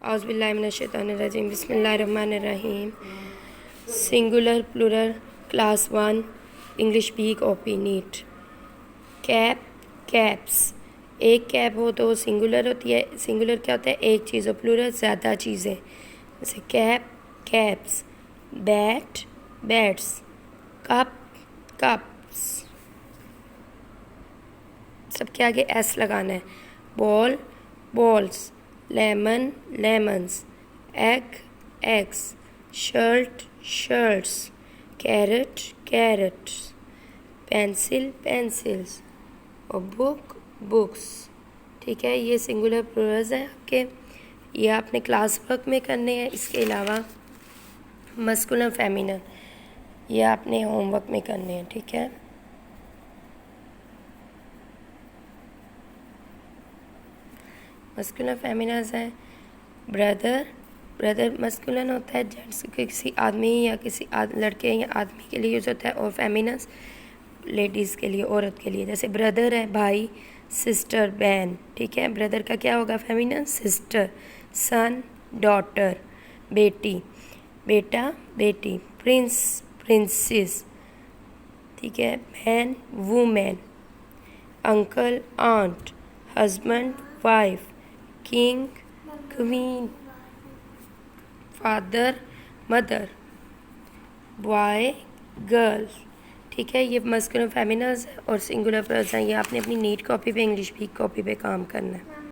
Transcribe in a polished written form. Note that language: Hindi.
औज़ुबिल्लाहिमिनश्शैतानिर्रजीम बिस्मिल्लाहिर्रहमानिर्रहीम। Singular plural class 1 English week ओपी नीट। Cap caps. एक कैप हो तो सिंगुलर होती है। सिंगुलर क्या होता है? एक चीज़, और प्लूरल ज़्यादा चीज़ें। जैसे cap caps, bat bats, cup cups. सबके आगे एस लगाना है। Ball balls, lemon lemons, egg eggs, shirt shirts, carrot carrots, pencil pencils और बुक बुक्स। ठीक है, ये सिंगुलर प्लूरल्स हैं आपके। ये आपने क्लास वर्क में करने हैं। इसके अलावा मस्कुलर फेमिनन ये आपने होमवर्क में करने हैं। ठीक है, मस्कुलर फेमिनस है ब्रदर। ब्रदर मस्कुलिन होता है, जेंट्स किसी आदमी या किसी लड़के या आदमी के लिए यूज़ होता है, और फेमिनस लेडीज़ के लिए, औरत के लिए। जैसे ब्रदर है भाई, सिस्टर बहन। ठीक है, ब्रदर का क्या होगा? फेमिनस सिस्टर। सन डॉटर, बेटी बेटा बेटी, प्रिंस प्रिंसेस। ठीक है, man women, uncle aunt, husband wife, king queen, father mother, boy girl. ठीक है, ये मस्कुलर फेमिनस है और सिंगुलर प्लस है। ये आपने अपनी नीट कॉपी पे, इंग्लिश वीक कॉपी पे काम करना है।